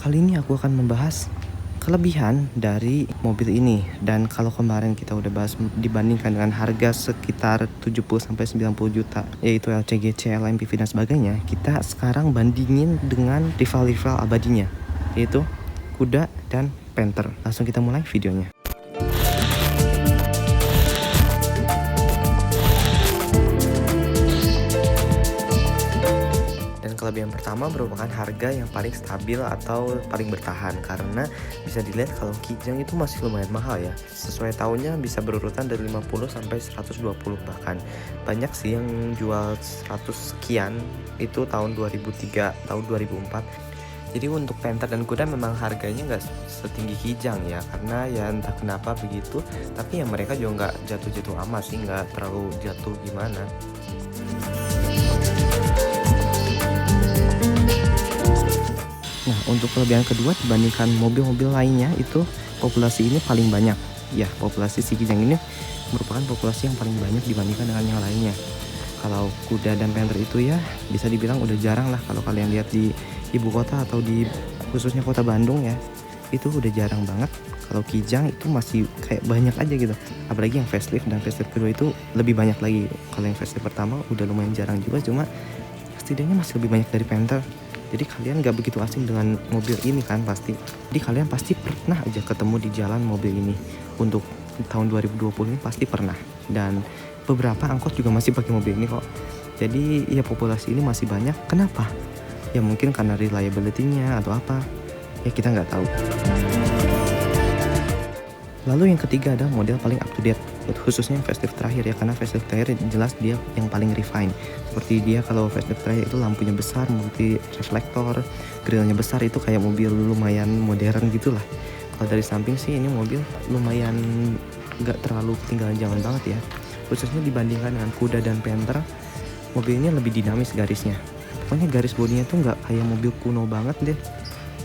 Kali ini aku akan membahas kelebihan dari mobil ini. Dan kalau kemarin kita udah bahas dibandingkan dengan harga sekitar 70-90 juta, yaitu LCGC, LMPV dan sebagainya, kita sekarang bandingin dengan rival-rival abadinya, yaitu Kuda dan Panther. Langsung kita mulai videonya. Kelebihan pertama merupakan harga yang paling stabil atau paling bertahan, karena bisa dilihat kalau Kijang itu masih lumayan mahal ya. Sesuai tahunnya bisa berurutan dari 50 sampai 120 bahkan. Banyak sih yang jual 100 sekian itu tahun 2003, tahun 2004. Jadi untuk Panther dan Kuda memang harganya nggak setinggi Kijang ya, karena ya entah kenapa begitu. Tapi ya mereka juga nggak jatuh-jatuh amat sih, nggak terlalu jatuh gimana. Nah, untuk kelebihan kedua dibandingkan mobil-mobil lainnya itu populasi ini paling banyak. Ya, populasi si Kijang ini merupakan populasi yang paling banyak dibandingkan dengan yang lainnya. Kalau Kuda dan Panther itu ya bisa dibilang udah jarang lah kalau kalian lihat di ibu kota atau di khususnya kota Bandung ya. Itu udah jarang banget. Kalau Kijang itu masih kayak banyak aja gitu. Apalagi yang facelift dan facelift kedua itu lebih banyak lagi. Kalau yang facelift pertama udah lumayan jarang juga, cuma setidaknya masih lebih banyak dari Panther. Jadi kalian gak begitu asing dengan mobil ini kan pasti. Jadi kalian pasti pernah aja ketemu di jalan mobil ini. Untuk tahun 2020 ini pasti pernah. Dan beberapa angkot juga masih pakai mobil ini kok. Jadi ya populasi ini masih banyak. Kenapa? Ya mungkin karena reliability-nya atau apa. Ya kita nggak tahu. Lalu yang ketiga ada model paling up to date, khususnya yang facelift terakhir ya, karena facelift terakhir jelas dia yang paling refine. Seperti dia kalau facelift terakhir itu lampunya besar, multi reflektor, grillnya besar, itu kayak mobil lumayan modern gitulah. Kalau dari samping sih ini mobil lumayan nggak terlalu ketinggalan zaman banget ya, khususnya dibandingkan dengan Kuda dan Panther. Mobil ini lebih dinamis garisnya, pokoknya garis bodinya tuh nggak kayak mobil kuno banget deh.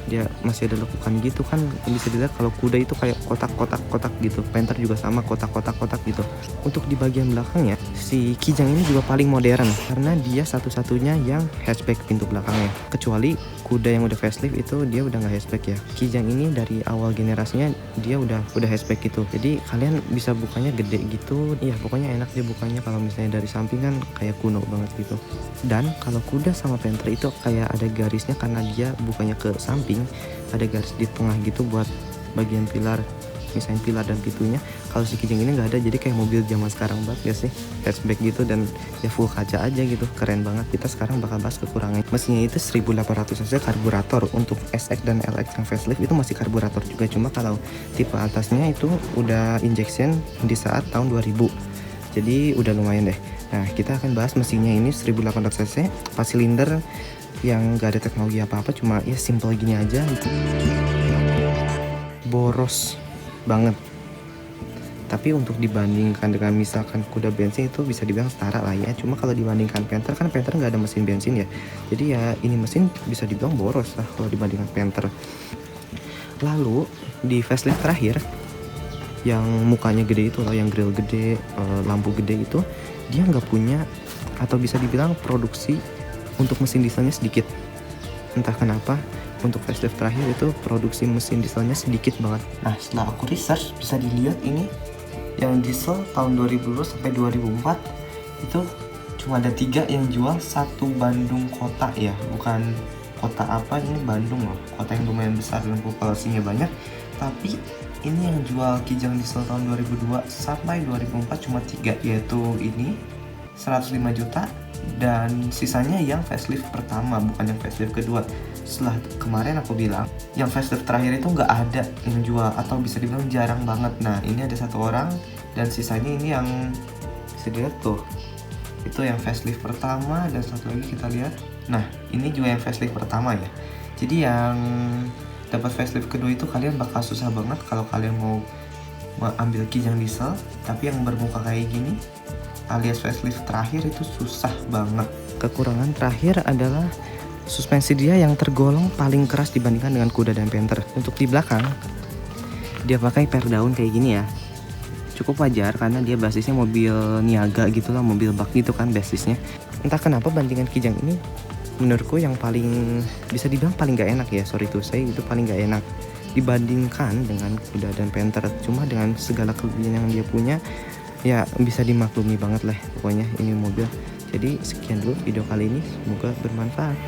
Dia masih ada lekukan gitu kan, bisa dilihat kalau Kuda itu kayak kotak-kotak gitu, Panther juga sama kotak-kotak gitu. Untuk di bagian belakangnya si Kijang ini juga paling modern karena dia satu-satunya yang hatchback pintu belakangnya, kecuali Kuda yang udah facelift itu dia udah nggak hatchback ya. Kijang ini dari awal generasinya dia udah hatchback gitu, jadi kalian bisa bukanya gede gitu ya, pokoknya enak dia bukanya. Kalau misalnya dari samping kan kayak kuno banget gitu. Dan kalau Kuda sama Panther itu kayak ada garisnya karena dia bukanya ke samping, ada garis di tengah gitu buat bagian pilar, misalnya pilar dan pintunya. Kalau si Kijang ini nggak ada, jadi kayak mobil zaman sekarang banget ya sih, hatchback gitu dan ya full kaca aja gitu, keren banget. Kita sekarang bakal bahas kekurangan. Mesinnya itu 1800 cc karburator. Untuk SX dan LX yang facelift itu masih karburator juga, cuma kalau tipe atasnya itu udah injection di saat tahun 2000, jadi udah lumayan deh. Nah, kita akan bahas mesinnya ini 1800 cc, 4 silinder yang gak ada teknologi apa-apa, cuma ya simple gini aja gitu. Boros banget. Tapi untuk dibandingkan dengan misalkan Kuda bensin itu bisa dibilang setara lah ya. Cuma kalau dibandingkan Panther, kan Panther nggak ada mesin bensin ya. Jadi ya ini mesin bisa dibilang boros lah kalau dibandingkan Panther. Lalu di facelift terakhir yang mukanya gede itu loh, yang grill gede, lampu gede itu, dia nggak punya atau bisa dibilang produksi untuk mesin dieselnya sedikit. Entah kenapa untuk facelift terakhir itu produksi mesin dieselnya sedikit banget. Nah, setelah aku research bisa dilihat ini yang diesel tahun 2002 sampai 2004 itu cuma ada 3 yang jual satu Bandung kota ya, bukan kota apa, ini Bandung loh, kota yang lumayan besar dan populasinya banyak. Tapi ini yang jual Kijang diesel tahun 2002 sampai 2004 cuma 3, yaitu ini 105 juta dan sisanya yang facelift pertama, bukan yang facelift kedua. Setelah kemarin aku bilang yang facelift terakhir itu nggak ada yang jual atau bisa dibilang jarang banget. Nah, ini ada 1 orang dan sisanya ini yang bisa dilihat tuh, itu yang facelift pertama dan satu lagi kita lihat. Nah, ini juga yang facelift pertama ya. Jadi yang dapat facelift kedua itu kalian bakal susah banget kalau kalian mau ambil Kijang diesel, tapi yang bermuka kayak gini alias facelift terakhir itu susah banget. Kekurangan terakhir adalah suspensi dia yang tergolong paling keras dibandingkan dengan Kuda dan Panther. Untuk di belakang dia pakai per daun kayak gini ya, cukup wajar karena dia basisnya mobil niaga gitulah, mobil bak gitu kan basisnya. Entah kenapa bandingan Kijang ini menurutku yang paling bisa dibilang paling gak enak ya, sorry tuh saya itu paling gak enak dibandingkan dengan kuda dan Panther. Cuma dengan segala kelebihan yang dia punya ya bisa dimaklumi banget lah pokoknya ini mobil. Jadi sekian dulu video kali ini, semoga bermanfaat.